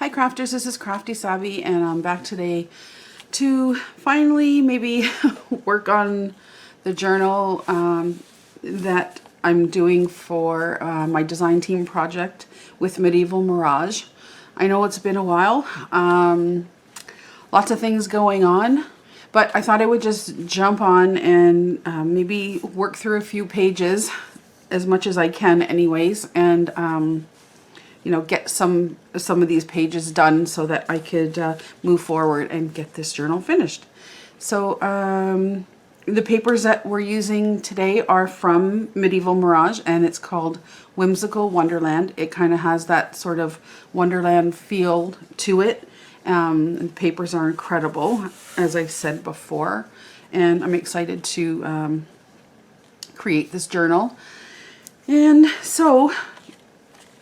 Hi crafters, this is Crafty Savvy and I'm back today to finally maybe work on the journal that I'm doing for my design team project with Medieval Mirage. I know it's been a while, lots of things going on, but I thought I would just jump on and maybe work through a few pages as much as I can anyways, and you know, get some of these pages done so that I could move forward and get this journal finished. So the papers that we're using today are from Medieval Mirage, and it's called Whimsical Wonderland. It kind of has that sort of Wonderland feel to it. And the papers are incredible, as I've said before, and I'm excited to create this journal. And so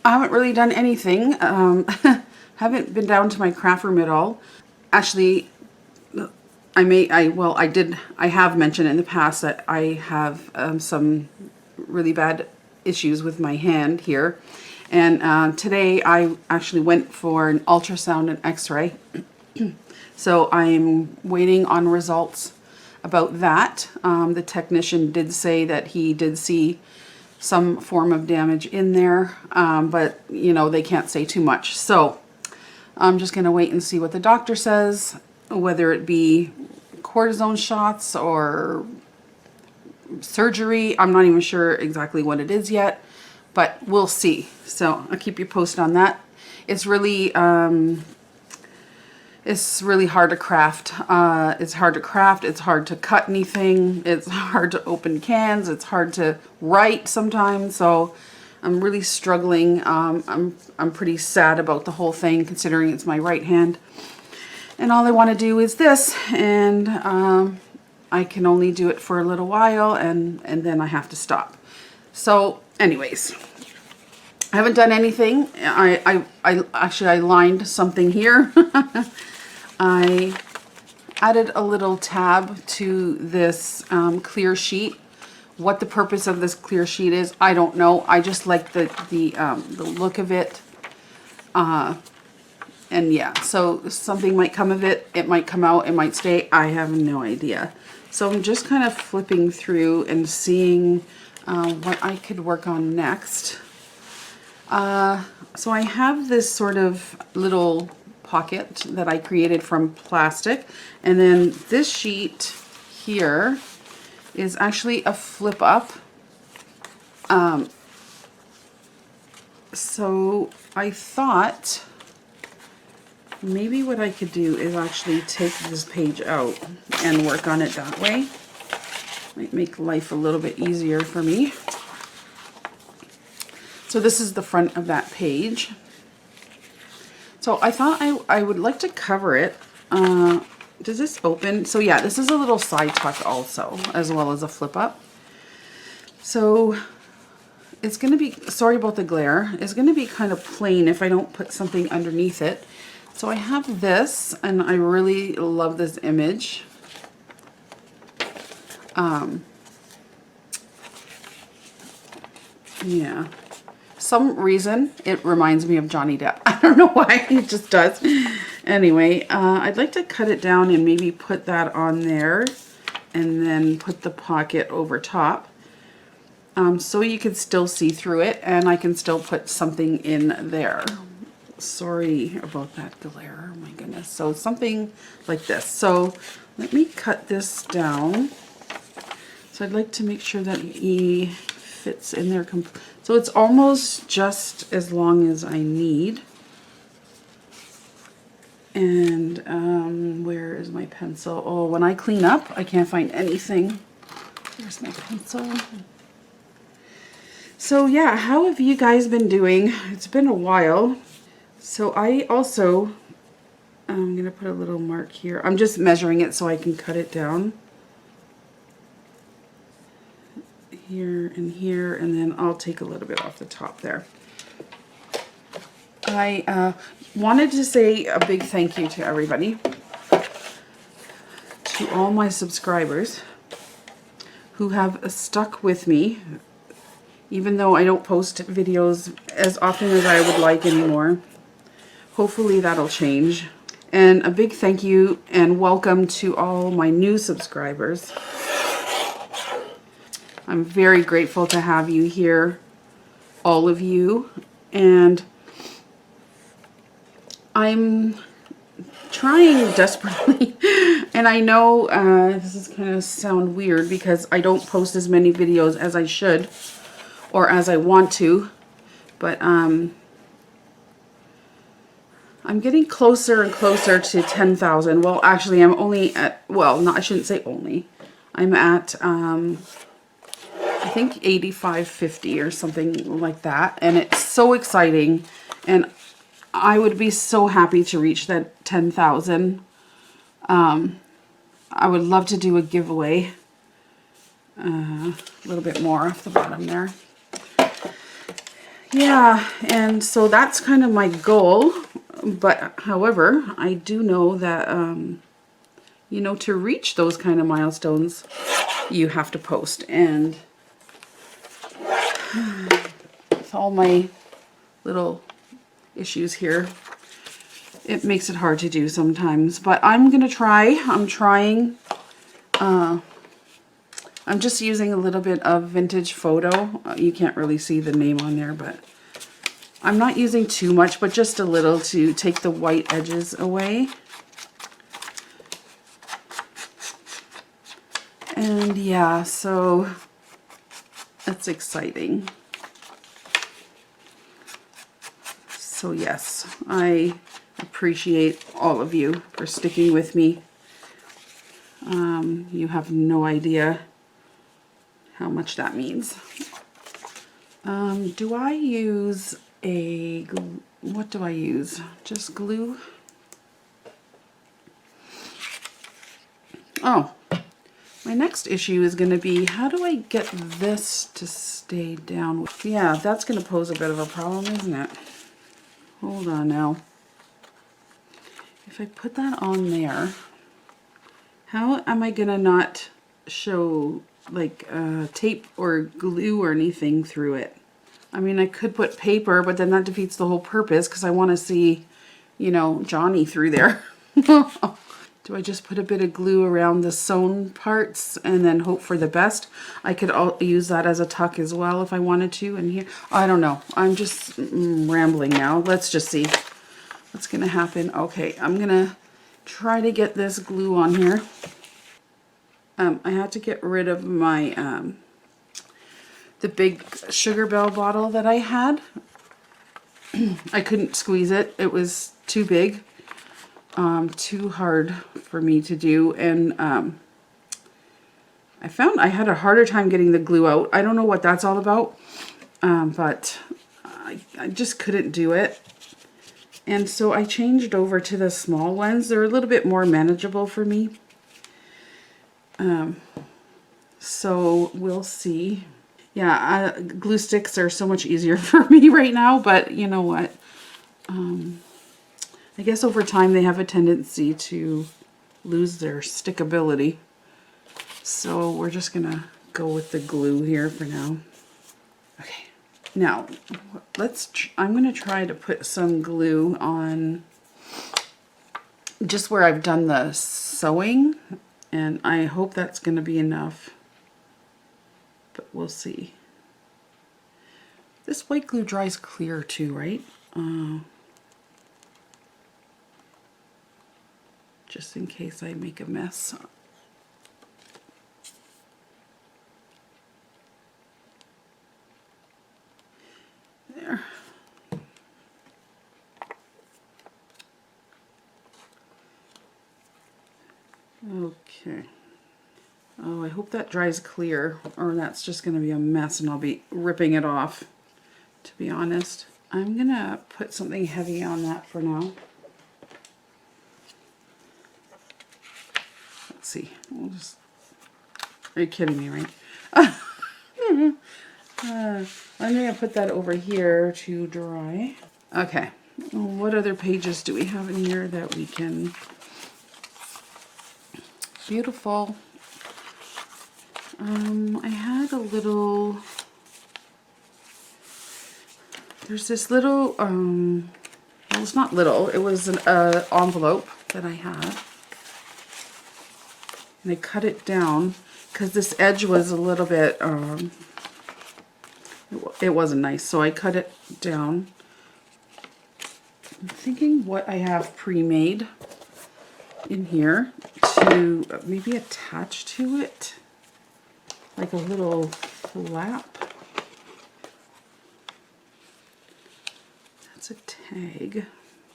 I haven't really done anything. Haven't been down to my craft room at all. Actually, I have mentioned in the past that I have some really bad issues with my hand here. And today I actually went for an ultrasound and x-ray. So I'm waiting on results about that. The technician did say that he did see some form of damage in there, but you know, they can't say too much. So I'm just going to wait and see what the doctor says, whether it be cortisone shots or surgery. I'm not even sure exactly what it is yet, but we'll see. So I'll keep you posted on that. It's really hard to craft. It's hard to craft. It's hard to cut anything. It's hard to open cans. It's hard to write sometimes. So I'm really struggling. I'm pretty sad about the whole thing, considering it's my right hand. And all I want to do is this, and I can only do it for a little while, and then I have to stop. So anyways, I haven't done anything. I actually lined something here. I added a little tab to this clear sheet. What the purpose of this clear sheet is, I don't know. I just like the look of it. And yeah, so something might come of it. It might come out. It might stay. I have no idea. So I'm just kind of flipping through and seeing what I could work on next. So I have this sort of little pocket that I created from plastic, and then this sheet here is actually a flip up. So I thought maybe what I could do is actually take this page out and work on it that way. Might make life a little bit easier for me. So this is the front of that page. So I thought I would like to cover it. Does this open? So yeah, this is a little side tuck also, as well as a flip up. So it's going to be, sorry about the glare, it's going to be kind of plain if I don't put something underneath it. So I have this, and I really love this image. Yeah. Some reason it reminds me of Johnny Depp. I don't know why, it just does. Anyway, I'd like to cut it down and maybe put that on there, and then put the pocket over top, so you can still see through it, and I can still put something in there. Sorry about that glare, oh my goodness. So something like this. So let me cut this down. So I'd like to make sure that he fits in there. So it's almost just as long as I need. And where is my pencil? Oh, when I clean up, I can't find anything. There's my pencil. So yeah, how have you guys been doing? It's been a while. So I also, I'm going to put a little mark here. I'm just measuring it so I can cut it down. Here and here, and then I'll take a little bit off the top there. I wanted to say a big thank you to everybody, to all my subscribers who have stuck with me, even though I don't post videos as often as I would like anymore. hopefully that'll change. And a big thank you and welcome to all my new subscribers. I'm very grateful to have you here, all of you, and I'm trying desperately, and I know this is going to sound weird because I don't post as many videos as I should or as I want to, but I'm getting closer and closer to 10,000. Well, actually, I'm only at, well, no, I shouldn't say only. I'm at, I think 8550 or something like that, and it's so exciting, and I would be so happy to reach that 10,000. I would love to do a giveaway. A little bit more off the bottom there. Yeah, and so that's kind of my goal. But however, I do know that, you know, to reach those kind of milestones, you have to post. And with all my little issues here, it makes it hard to do sometimes. But I'm going to try. I'm trying. I'm just using a little bit of Vintage Photo. You can't really see the name on there, but I'm not using too much, but just a little to take the white edges away. And yeah, so that's exciting. So yes, I appreciate all of you for sticking with me. You have no idea how much that means. Do I use a, what do I use? Just glue? Oh, my next issue is going to be, how do I get this to stay down? Yeah, that's going to pose a bit of a problem, isn't it? Hold on now. If I put that on there, how am I going to not show like tape or glue or anything through it? I mean, I could put paper, but then that defeats the whole purpose because I want to see, you know, Johnny through there. Do I just put a bit of glue around the sewn parts and then hope for the best? I could use that as a tuck as well if I wanted to in here. I don't know. I'm just rambling now. Let's just see what's going to happen. Okay, I'm going to try to get this glue on here. I had to get rid of my the big Sugar Bell bottle that I had. I couldn't squeeze it. It was too big, too hard for me to do, and I found I had a harder time getting the glue out. I don't know what that's all about, but I just couldn't do it. And so I changed over to the small ones. They're a little bit more manageable for me. So we'll see. Yeah, glue sticks are so much easier for me right now, but you know what? I guess over time they have a tendency to lose their stickability. So we're just gonna go with the glue here for now. Okay, now I'm gonna try to put some glue on just where I've done the sewing, and I hope that's gonna be enough. But we'll see. This white glue dries clear too, right? Just in case I make a mess. There. Okay. Oh, I hope that dries clear, or that's just going to be a mess and I'll be ripping it off, to be honest. I'm going to put something heavy on that for now. Let's see. We'll just... Are you kidding me, right? I'm going to put that over here to dry. Okay. What other pages do we have in here that we can... Beautiful. I had a little, there's this little, what well, it's not little, it was an envelope that I had. And I cut it down because this edge was a little bit, it wasn't nice, so I cut it down. I'm thinking what I have pre-made in here to maybe attach to it, like a little flap. That's a tag.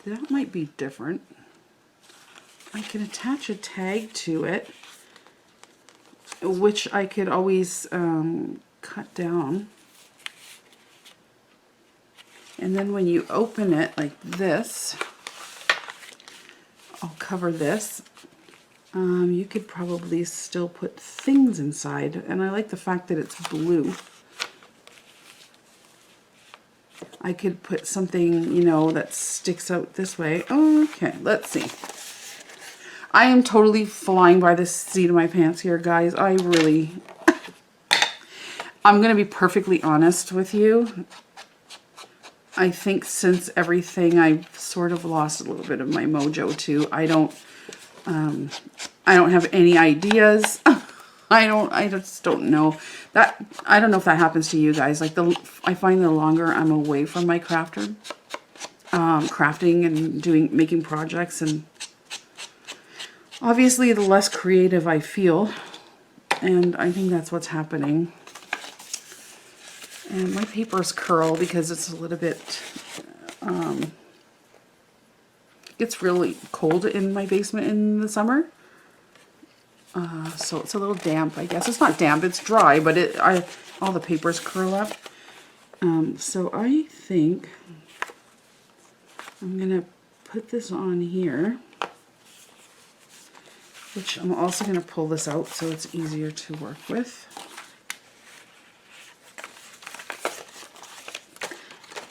That might be different. I can attach a tag to it, which I could always cut down. And then when you open it like this, I'll cover this. You could probably still put things inside, and I like the fact that it's blue. I could put something, you know, that sticks out this way. Okay, let's see. I am totally flying by the seat of my pants here, guys. I'm going to be perfectly honest with you. I think since everything, I've sort of lost a little bit of my mojo too. I don't have any ideas. I just don't know. I don't know if that happens to you guys. Like I find the longer I'm away from my crafting and making projects, and obviously the less creative I feel. And I think that's what's happening. And my papers curl because it's a little bit, it's really cold in my basement in the summer. So it's a little damp, I guess. It's not damp, it's dry, but all the papers curl up. So I think I'm gonna put this on here, which I'm also gonna pull this out so it's easier to work with.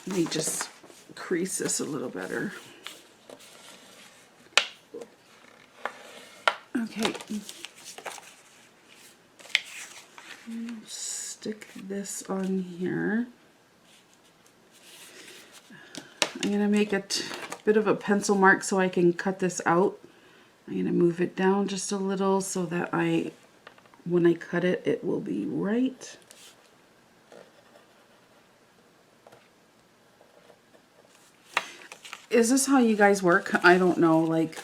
Let me just crease this a little better. Okay. Stick this on here. I'm going to make a bit of a pencil mark so I can cut this out. I'm going to move it down just a little so that when I cut it, it will be right. Is this how you guys work? I don't know. Like,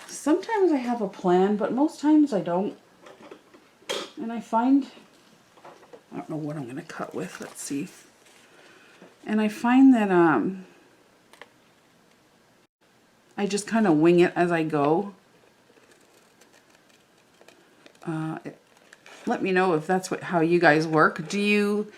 sometimes I have a plan, but most times I don't. And I find, I don't know what I'm going to cut with. Let's see. And I find that I just kind of wing it as I go. Let me know if that's how you guys work. Do you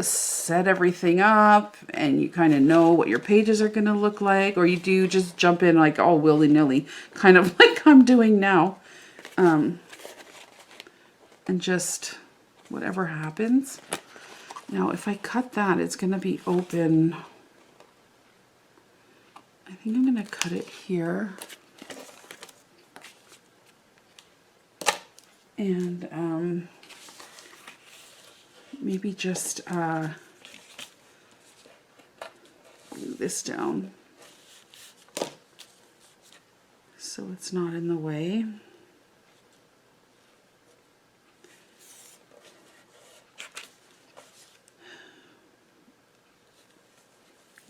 set everything up and you kind of know what your pages are going to look like, or do you just jump in like all willy-nilly, kind of like I'm doing now, and just whatever happens? Now if I cut that, it's going to be open. I think I'm going to cut it here, and maybe just glue this down so it's not in the way.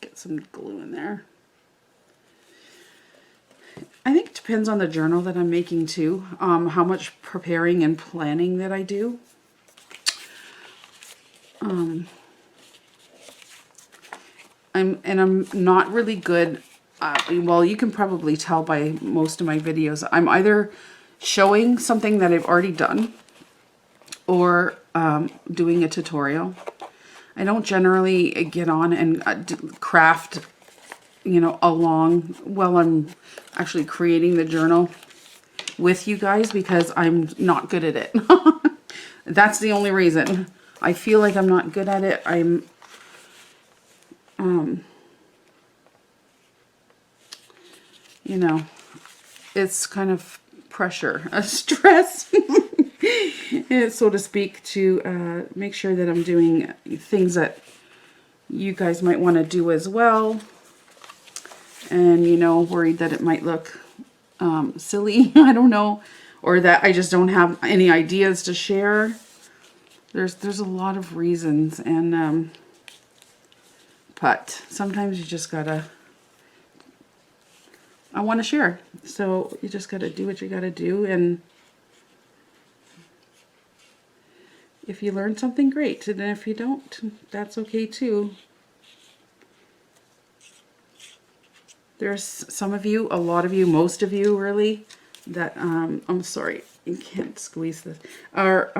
Get some glue in there. I think it depends on the journal that I'm making too, how much preparing and planning that I do. I'm not really good, well, you can probably tell by most of my videos, I'm either showing something that I've already done or doing a tutorial. I don't generally get on and craft, you know, along while I'm actually creating the journal with you guys, because I'm not good at it. That's the only reason. I feel like I'm not good at it. You know, it's kind of pressure, stress, so to speak, to make sure that I'm doing things that you guys might want to do as well. and, you know, worried that it might look silly. I don't know. Or that I just don't have any ideas to share. There's a lot of reasons, and but sometimes you just gotta, I want to share. So you just gotta do what you gotta do, and if you learn something, great. And if you don't, that's okay too. There's some of you, a lot of you, most of you really, that, I'm sorry, you can't squeeze this, are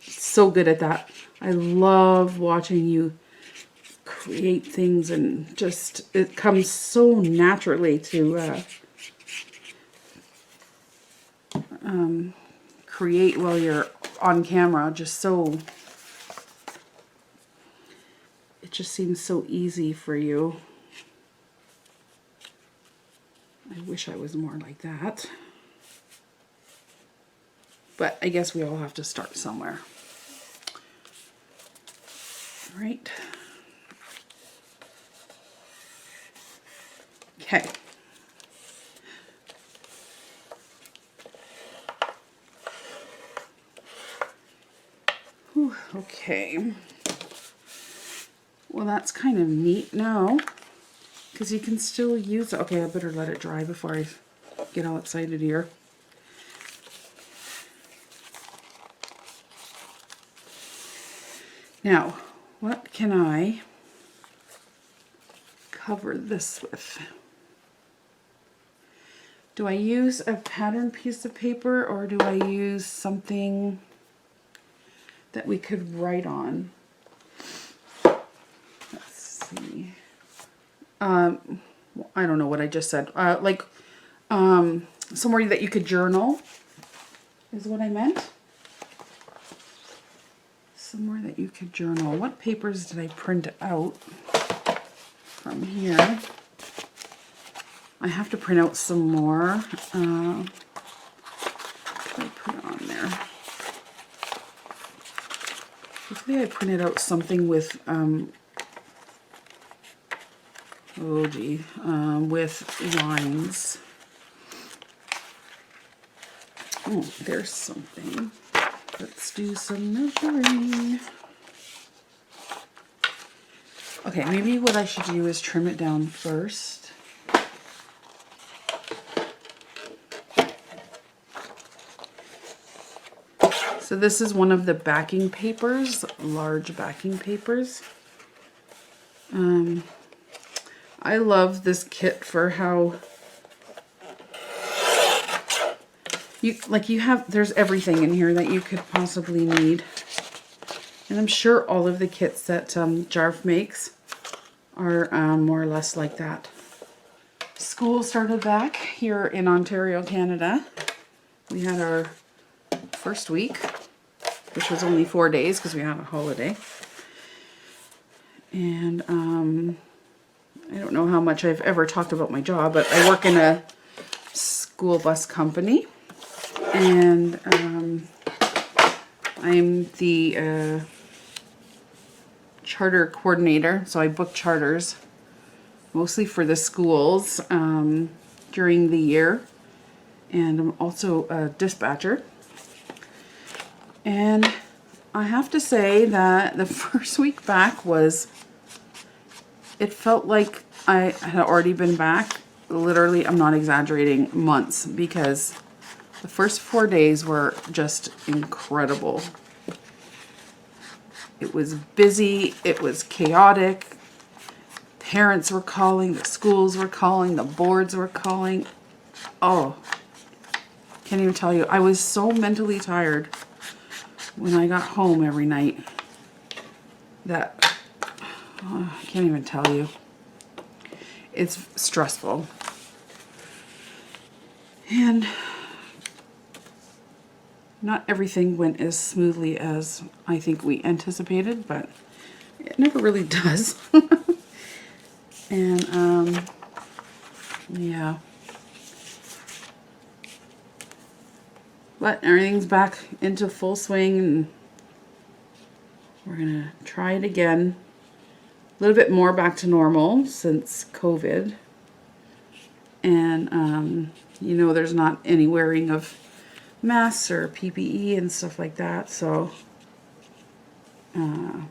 so good at that. I love watching you create things, and just, it comes so naturally to create while you're on camera. Just so, it just seems so easy for you. I wish I was more like that. But I guess we all have to start somewhere. All right. Okay. Whew, okay. Well, that's kind of neat now, because you can still use it. Okay, I better let it dry before I get all excited here. Now, what can I cover this with? Do I use a pattern piece of paper, or do I use something that we could write on? Let's see. I don't know what I just said. Like somewhere that you could journal is what I meant. Somewhere that you could journal. What papers did I print out from here? I have to print out some more. What did I put on there? Hopefully I printed out something with, with lines. Oh, there's something. Let's do some measuring. Okay, maybe what I should do is trim it down first. So this is one of the backing papers, large backing papers. I love this kit for how you have, there's everything in here that you could possibly need. And I'm sure all of the kits that Jarf makes are more or less like that. School started back here in Ontario, Canada. We had our first week, which was only 4 days because we had a holiday. And I don't know how much I've ever talked about my job, but I work in a school bus company, and I'm the charter coordinator, so I book charters mostly for the schools during the year, and I'm also a dispatcher. And I have to say that the first week back was, it felt like I had already been back, literally, I'm not exaggerating, months, because the first 4 days were just incredible. It was busy, it was chaotic, parents were calling, the schools were calling, the boards were calling. Oh, can't even tell you. I was so mentally tired when I got home every night that I can't even tell you. It's stressful. And not everything went as smoothly as I think we anticipated, but it never really does. And yeah. But everything's back into full swing, and we're gonna try it again. A little bit more back to normal since COVID. And you know, there's not any wearing of masks or PPE and stuff like that, so I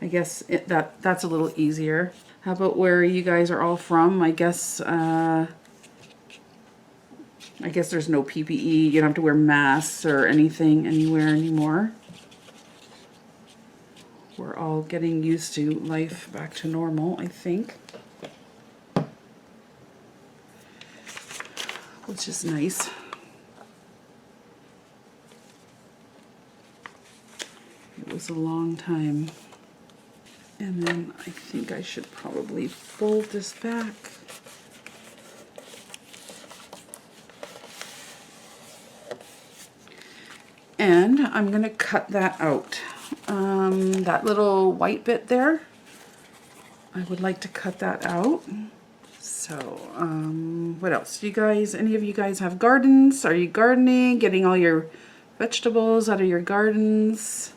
guess that's a little easier. How about where you guys are all from? I guess there's no PPE. You don't have to wear masks or anything anywhere anymore. We're all getting used to life back to normal, I think. Which is nice. It was a long time. And then I think I should probably fold this back. And I'm going to cut that out. That little white bit there, I would like to cut that out. So, what else? Do you guys, any of you guys have gardens? Are you gardening? Getting all your vegetables out of your gardens?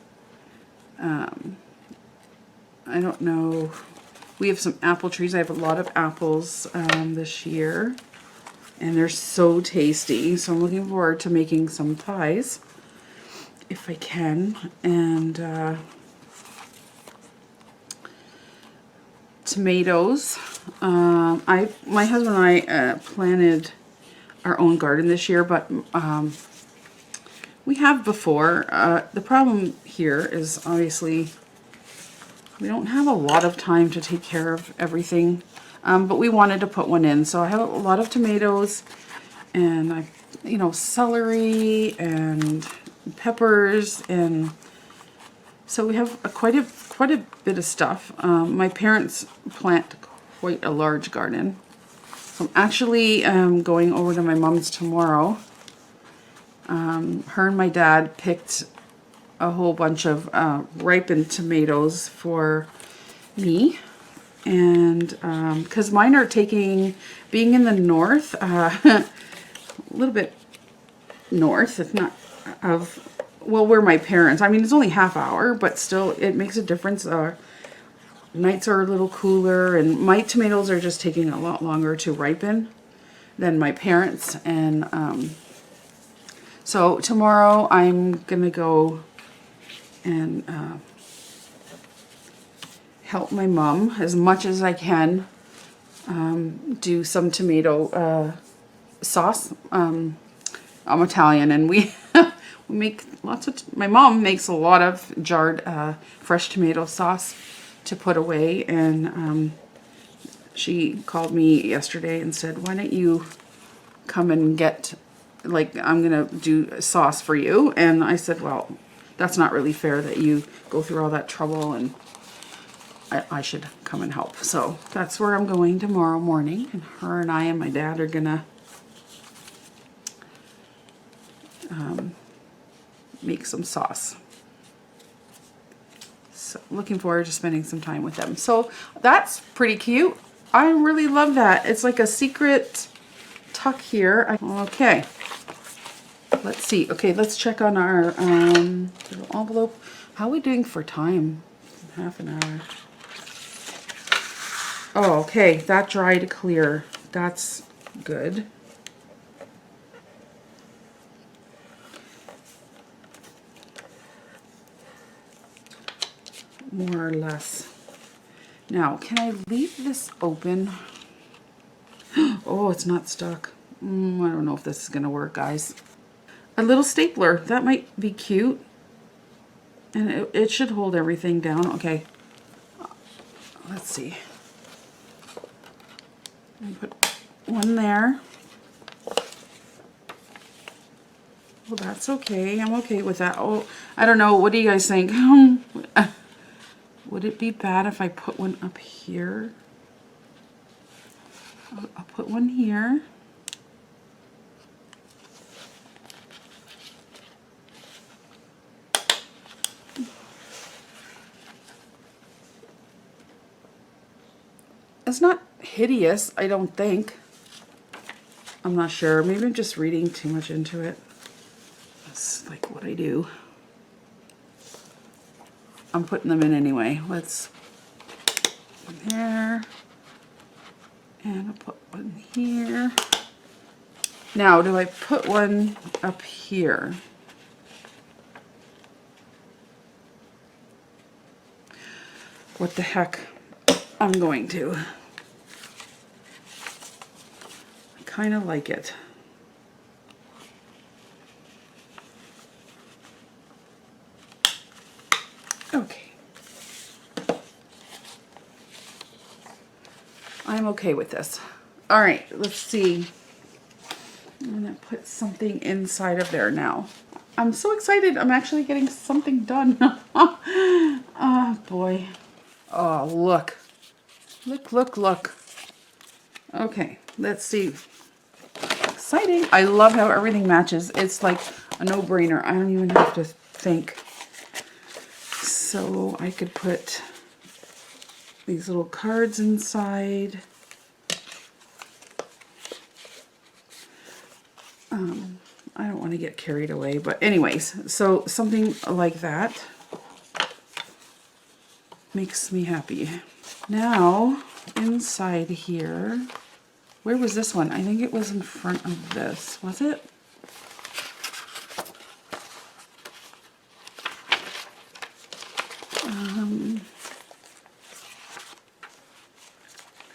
I don't know. We have some apple trees. I have a lot of apples this year. And they're so tasty. So I'm looking forward to making some pies, if I can. And tomatoes. My husband and I planted our own garden this year, but we have before. The problem here is obviously we don't have a lot of time to take care of everything, but we wanted to put one in. So I have a lot of tomatoes, and celery and peppers, and so we have quite a bit of stuff. My parents plant quite a large garden. So I'm actually going over to my mom's tomorrow. Her and my dad picked a whole bunch of ripened tomatoes for me, and because mine are being in the north, a little bit north, if not where my parents, I mean, it's only half hour, but still it makes a difference. Nights are a little cooler, and my tomatoes are just taking a lot longer to ripen than my parents. And so tomorrow I'm gonna go and help my mom as much as I can do some tomato sauce. I'm Italian, and we make lots of, my mom makes a lot of jarred fresh tomato sauce to put away, and she called me yesterday and said, why don't you come and get, like, I'm gonna do sauce for you. And I said, well, that's not really fair that you go through all that trouble, and I should come and help. So that's where I'm going tomorrow morning, and her and I and my dad are gonna make some sauce. So looking forward to spending some time with them. So that's pretty cute. I really love that. It's like a secret tuck here. Okay. Let's see. Okay, let's check on our little envelope. How are we doing for time? Half an hour. Oh, okay. That dried clear. That's good. More or less. Now, can I leave this open? Oh, it's not stuck. I don't know if this is going to work, guys. A little stapler. That might be cute. And it should hold everything down. Okay. Let's see. I put one there. Well, that's okay. I'm okay with that. Oh, I don't know. What do you guys think? Would it be bad if I put one up here? I'll put one here. It's not hideous, I don't think. I'm not sure. Maybe I'm just reading too much into it. That's like what I do. I'm putting them in anyway. Let's put them there. And I'll put one here. Now, do I put one up here? What the heck? I'm going to. I kind of like it. Okay. I'm okay with this. All right, let's see. I'm gonna put something inside of there now. I'm so excited. I'm actually getting something done. Oh boy. Oh, look. Look, look, look. Okay, let's see. Exciting. I love how everything matches. It's like a no-brainer. I don't even have to think. So I could put these little cards inside. I don't want to get carried away, but anyways, so something like that makes me happy. Now, inside here, where was this one? I think it was in front of this, was it?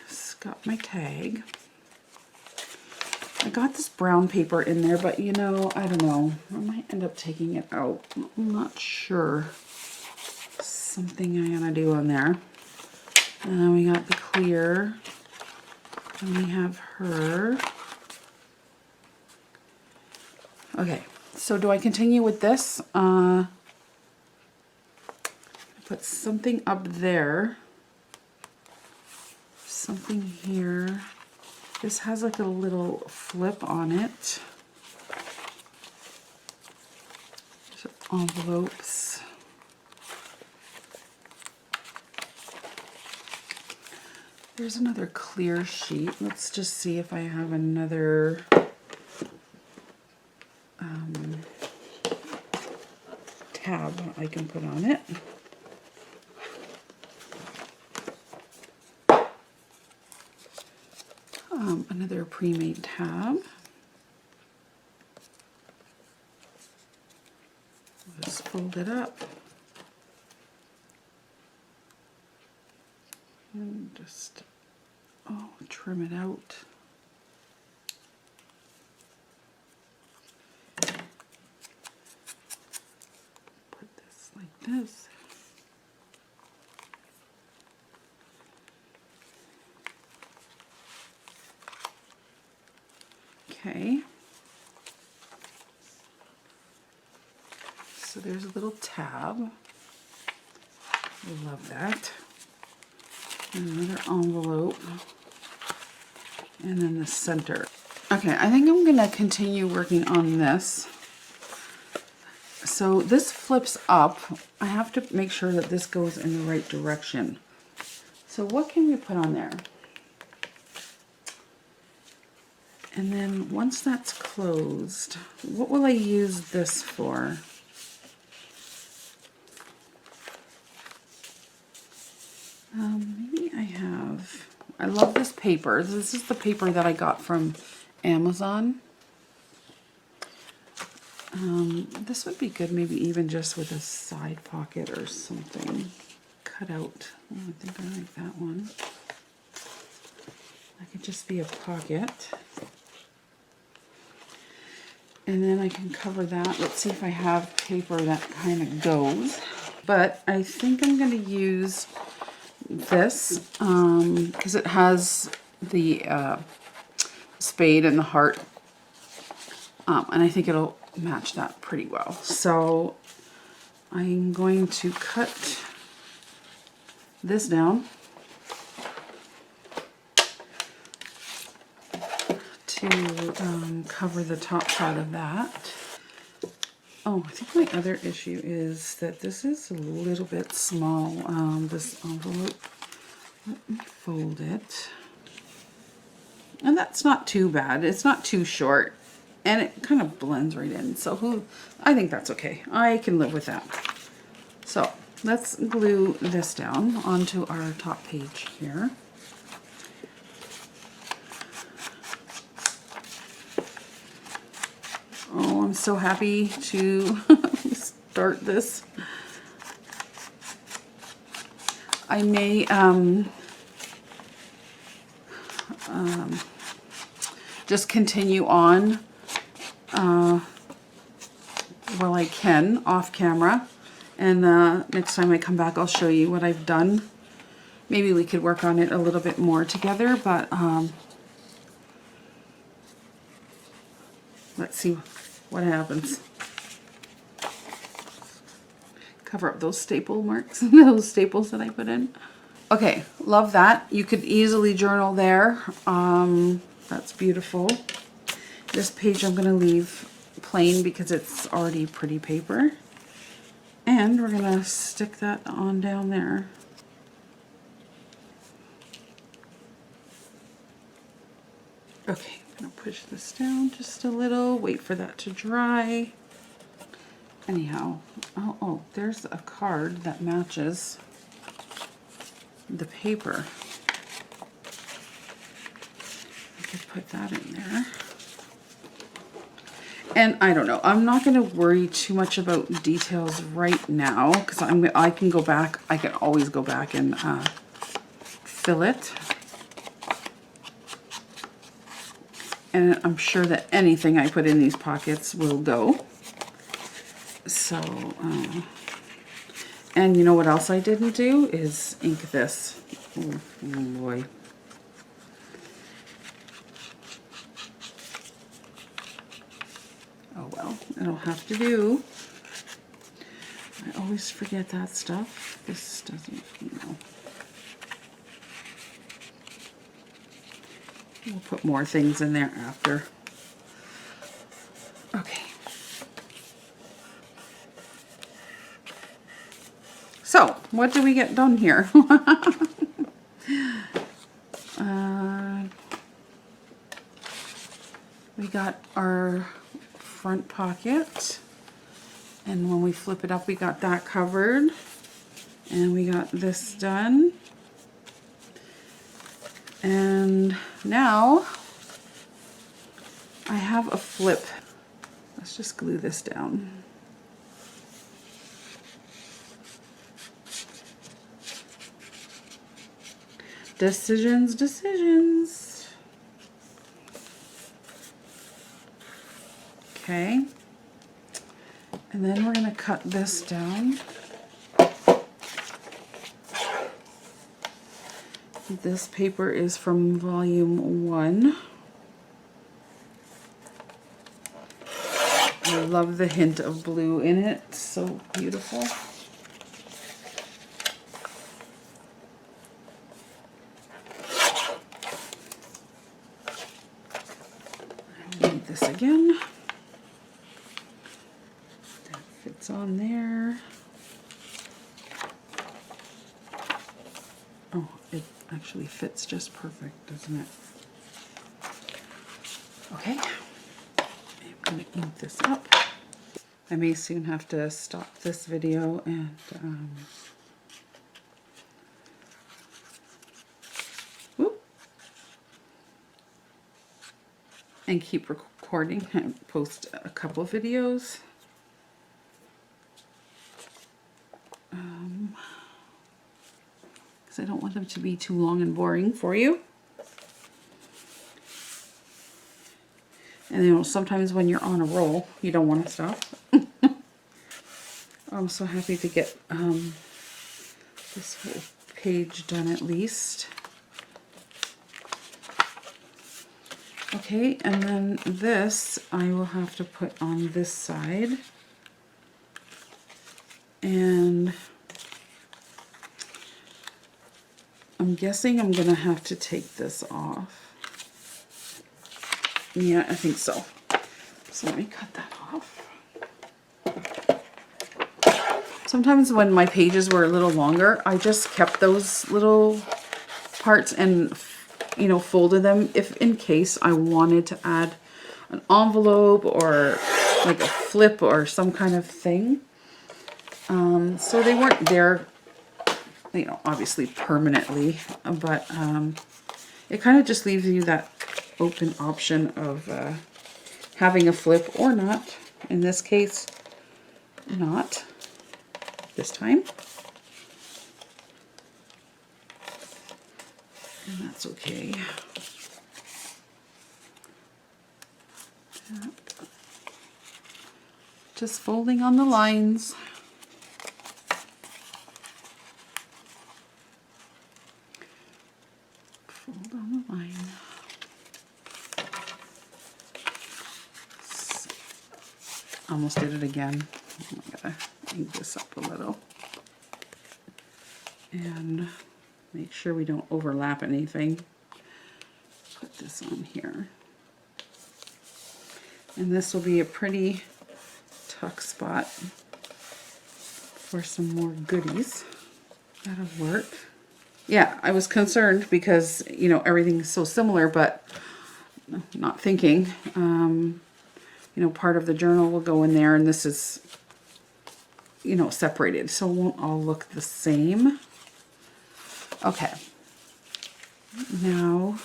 It's got my tag. I got this brown paper in there, but you know, I don't know. I might end up taking it out. I'm not sure. Something I'm gonna do on there. And then we got the clear. And we have her. Okay, so do I continue with this? Put something up there. Something here. This has like a little flip on it. These are envelopes. There's another clear sheet. Let's just see if I have another tab I can put on it. Another pre-made tab. Just fold it up. And just, trim it out. Put this like this. Okay. So there's a little tab. I love that. And another envelope. And then the center. Okay, I think I'm gonna continue working on this. So this flips up. I have to make sure that this goes in the right direction. So what can we put on there? And then once that's closed, what will I use this for? Maybe I love this paper. This is the paper that I got from Amazon. This would be good maybe even just with a side pocket or something. Cut out. Oh, I think I like that one. That could just be a pocket. And then I can cover that. Let's see if I have paper that kind of goes. But I think I'm going to use this because it has the spade and the heart. And I think it'll match that pretty well. So I'm going to cut this down to cover the top part of that. Oh, I think my other issue is that this is a little bit small, this envelope. Let me fold it. And that's not too bad. It's not too short. And it kind of blends right in. So I think that's okay. I can live with that. So let's glue this down onto our top page here. I'm so happy to start this. I may just continue on while I can off camera, and next time I come back I'll show you what I've done. Maybe we could work on it a little bit more together, but let's see what happens. Cover up those staple marks, those staples that I put in. Okay, love that. You could easily journal there. That's beautiful. This page I'm going to leave plain because it's already pretty paper. And we're going to stick that on down there. Okay, I'm going to push this down just a little, wait for that to dry. Anyhow, oh, there's a card that matches the paper. I could put that in there. And I don't know, I'm not going to worry too much about details right now because I can go back. I can always go back and fill it. And I'm sure that anything I put in these pockets will go. So, and you know what else I didn't do is ink this. Oh boy. Oh well, it'll have to do. I always forget that stuff. This doesn't, you know. We'll put more things in there after. Okay. So, what do we get done here? We got our front pocket, and when we flip it up we got that covered, and we got this done. And now I have a flip. Let's just glue this down. Decisions, decisions. Okay. And then we're going to cut this down. This paper is from volume 1. I love the hint of blue in it. It's so beautiful. I'll need this again. That fits on there. Oh, it actually fits just perfect, doesn't it? Okay, I'm going to ink this up. I may soon have to stop this video and and keep recording and post a couple videos. Because I don't want them to be too long and boring for you. And you know, sometimes when you're on a roll, you don't want to stop. I'm so happy to get this whole page done at least. Okay, and then this I will have to put on this side. And I'm guessing I'm going to have to take this off. Yeah, I think so. So let me cut that off. Sometimes when my pages were a little longer, I just kept those little parts and, you know, folded them if in case I wanted to add an envelope or like a flip or some kind of thing. So they weren't there, you know, obviously permanently, but it kind of just leaves you that open option of having a flip or not. In this case, not this time. And that's okay. Yep. Just folding on the lines. Fold on the line. Almost did it again. I gotta ink this up a little. And make sure we don't overlap anything. Put this on here. And this will be a pretty tuck spot for some more goodies. That'll work. Yeah, I was concerned because, you know, everything's so similar, but not thinking, you know, part of the journal will go in there and this is, you know, separated, so it won't all look the same. Okay. Now,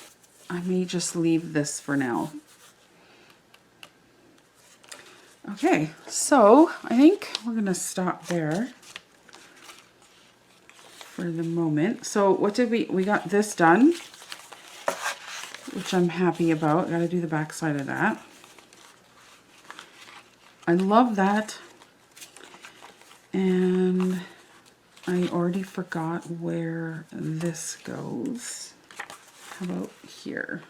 I may just leave this for now. Okay, so I think we're going to stop there for the moment. So what did we got this done, which I'm happy about. Got to do the back side of that. I love that. And I already forgot where this goes. How about here?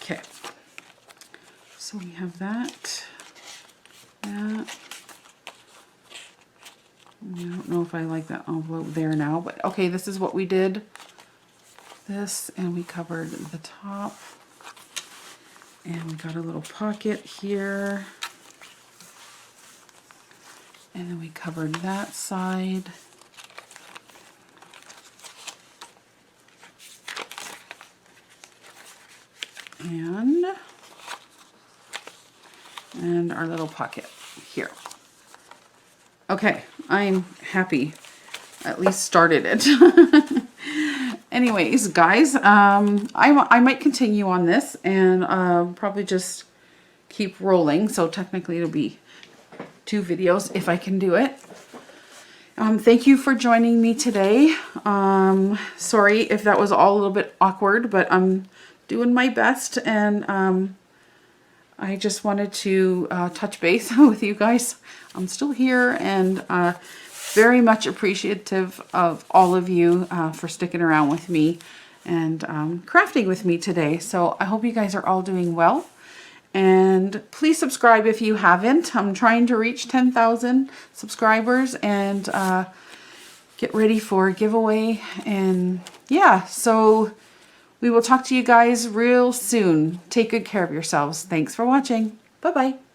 Okay. So we have that. I don't know if I like that envelope there now, but okay, this is what we did. This, and we covered the top. And we got a little pocket here. And then we covered that side. And our little pocket here. Okay, I'm happy. At least started it. Anyways, guys, I might continue on this and probably just keep rolling. So technically it'll be 2 videos if I can do it. Thank you for joining me today. Sorry if that was all a little bit awkward, but I'm doing my best, and I just wanted to touch base with you guys. I'm still here, and very much appreciative of all of you for sticking around with me and crafting with me today. So I hope you guys are all doing well. And please subscribe if you haven't. I'm trying to reach 10,000 subscribers and get ready for a giveaway. And yeah, so we will talk to you guys real soon. Take good care of yourselves. Thanks for watching. Bye-bye.